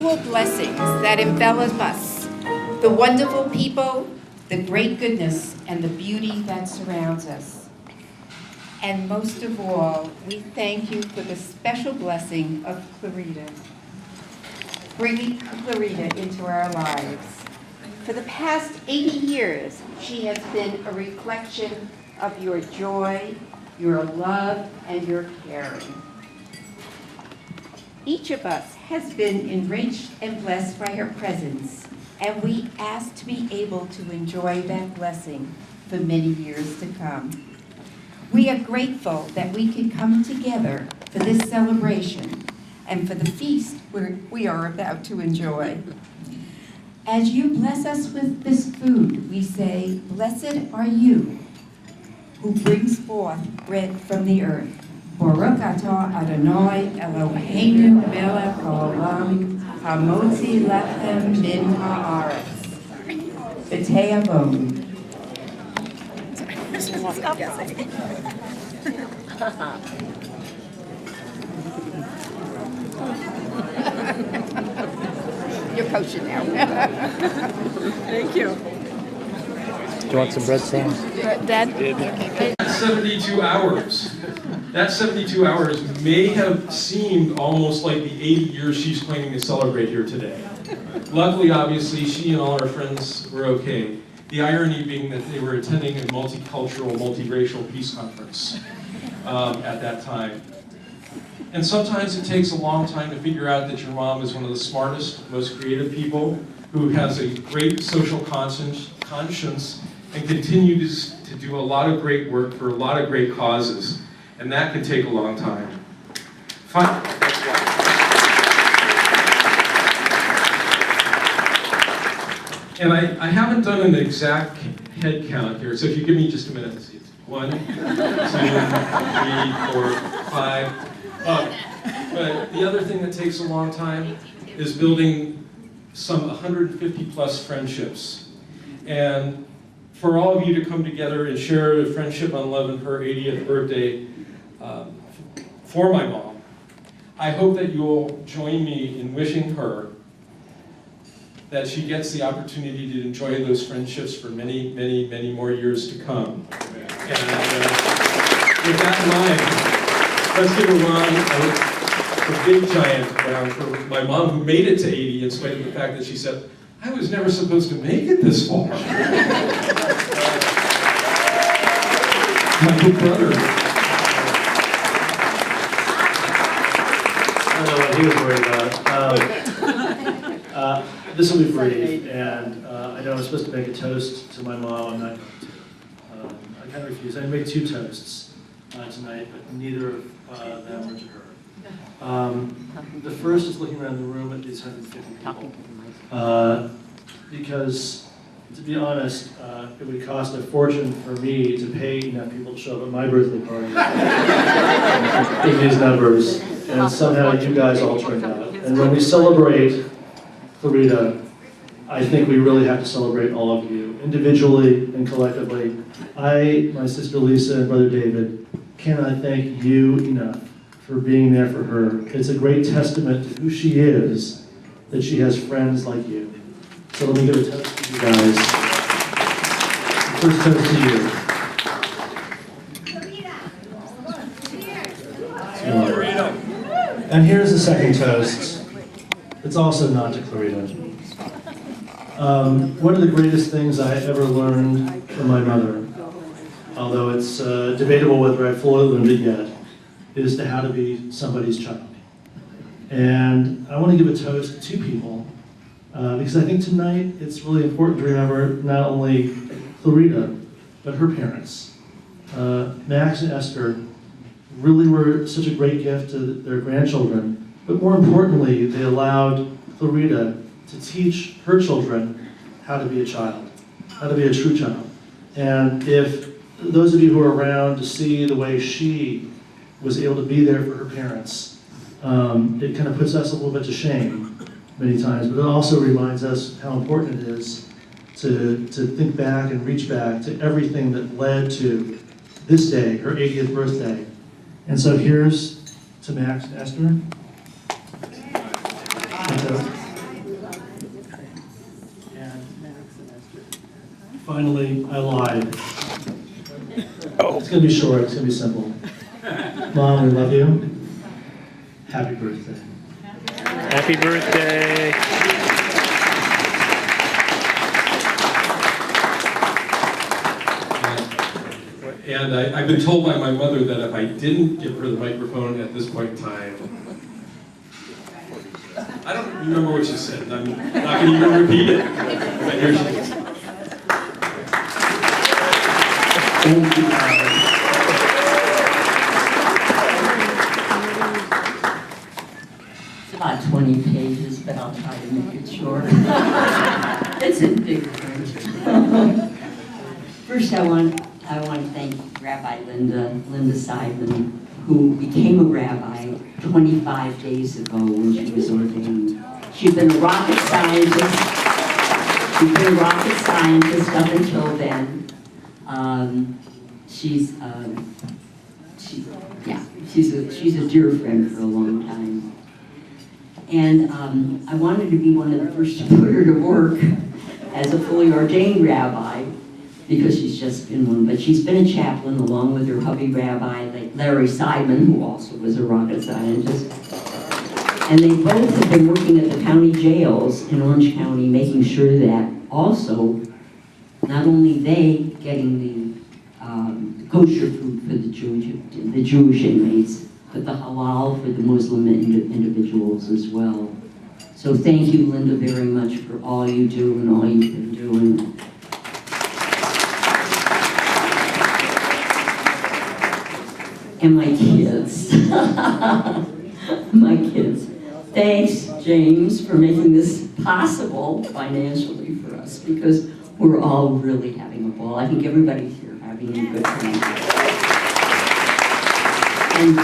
Blessings that envelop us, the wonderful people, the great goodness, and the beauty that surrounds us. And most of all, we thank you for the special blessing of Clarita, bringing Clarita into our lives. For the past 80 years, she has been a reflection of your joy, your love, and your caring. Each of us has been enriched and blessed by her presence, and we ask to be able to enjoy that blessing for many years to come. We are grateful that we can come together for this celebration and for the feast we are about to enjoy. As you bless us with this food, we say, "Blessed are you who brings forth bread from the earth. Baruch atah Adonai Eloheinu melech haolam hamotzi lechem min haaretz b'tei avon." You're coaching now. Thank you. Do you want some bread, Sam? Dad? 72 hours. That 72 hours may have seemed almost like the 80 years she's claiming to celebrate here today. Luckily, obviously, she and all her friends were okay. The irony being that they were attending a multicultural, multiracial peace conference at that time. And sometimes it takes a long time to figure out that your mom is one of the smartest, most creative people who has a great social conscience and continues to do a lot of great work for a lot of great causes. And that can take a long time. And I haven't done an exact head count here, so if you give me just a minute to see it. 1, 2, 3, 4, 5. But the other thing that takes a long time is building some 150 plus friendships. And for all of you to come together and share a friendship on Love and her 80th birthday for my mom, I hope that you'll join me in wishing her that she gets the opportunity to enjoy those friendships for many, many, many more years to come. And with that in mind, let's give a big giant round for my mom who made it to 80 in spite of the fact that she said, "I was never supposed to make it this far." My big brother. I don't know what he was worried about. This will be brief, and I know I'm supposed to make a toast to my mom. I'm not going to. I kind of refuse. I make 2 toasts tonight, but neither of them are to her. The first is looking around the room at these 150 people. Because, to be honest, it would cost a fortune for me to pay enough people to show up at my birthday party in these numbers, and somehow you guys all turned out. And when we celebrate Clarita, I think we really have to celebrate all of you, individually and collectively. My sister Lisa, and brother David, cannot thank you enough for being there for her. It's a great testament to who she is, that she has friends like you. So let me give a toast to you guys. First toast to you. And here's the second toast. It's also not to Clarita. One of the greatest things I ever learned from my mother, although it's debatable whether I fully learned it yet, is to how to be somebody's child. And I want to give a toast to 2 people, because I think tonight it's really important to remember not only Clarita, but her parents. Max and Esther really were such a great gift to their grandchildren, but more importantly, they allowed Clarita to teach her children how to be a child, how to be a true child. And if those of you who are around to see the way she was able to be there for her parents, it kind of puts us a little bit to shame many times, but it also reminds us how important it is to think back and reach back to everything that led to this day, her 80th birthday. And so here's to Max and Esther. Finally, I lied. It's gonna be short, it's gonna be simple. Mom, we love you. Happy birthday. Happy birthday. And I've been told by my mother that if I didn't give her the microphone at this point in time, I don't remember what she said. I'm not going to even repeat it. But here she is. Thank you, Howard. It's about 20 pages, but I'll try to make it short. It's in big print. First, I want to thank Rabbi Linda Seidman, who became a rabbi 25 days ago when she was ordained. She'd been a rocket scientist. She'd been a rocket scientist up until then. She's a dear friend for a long time. And I wanted to be one of the first to put her to work as a fully ordained rabbi, because she's just been one, but she's been a chaplain along with her hubby Rabbi Larry Seidman, who also was a rocket scientist. And they both have been working at the county jails in Orange County, making sure that also, not only they getting the kosher food for the Jewish inmates, but the halal for the Muslim individuals as well. So thank you, Linda, very much for all you do and all you've been doing. And my kids. My kids. Thanks, James, for making this possible financially for us, because we're all really having a ball. I think everybody's here having a good time. And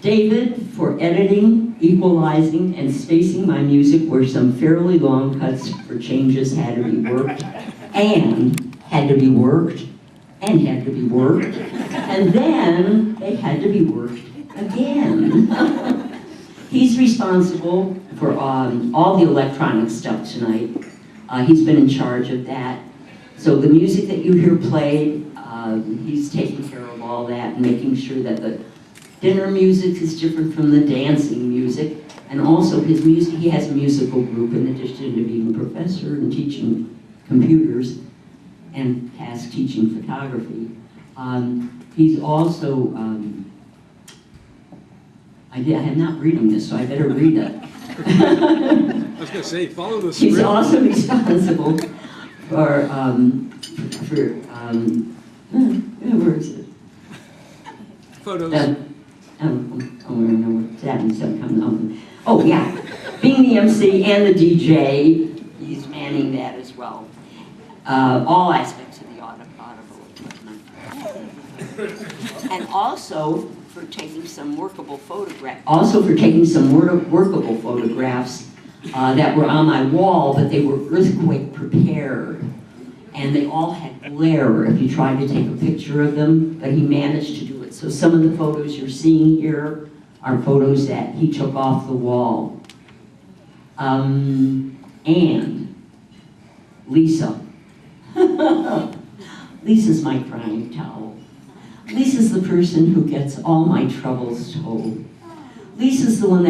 David, for editing, equalizing, and spacing my music where some fairly long cuts for changes had to be worked, and had to be worked, and had to be worked, and then they had to be worked again. He's responsible for all the electronic stuff tonight. He's been in charge of that. So the music that you hear played, he's taking care of all that and making sure that the dinner music is different from the dancing music. And also his music, he has a musical group in addition to being a professor and teaching computers and past teaching photography. He's also, I'm not reading this, so I better read it. I was going to say, follow the script. He's also responsible for where is it? Photos. I don't know what that means. Oh, yeah. Being the MC and the DJ, he's manning that as well. All aspects of the audible equipment. And also for taking some workable photographs. That were on my wall, but they were earthquake prepared. And they all had glare if you tried to take a picture of them, but he managed to do it. So some of the photos you're seeing here are photos that he took off the wall. And Lisa. Lisa's my crying towel. Lisa's the person who gets all my troubles told. Lisa's the one that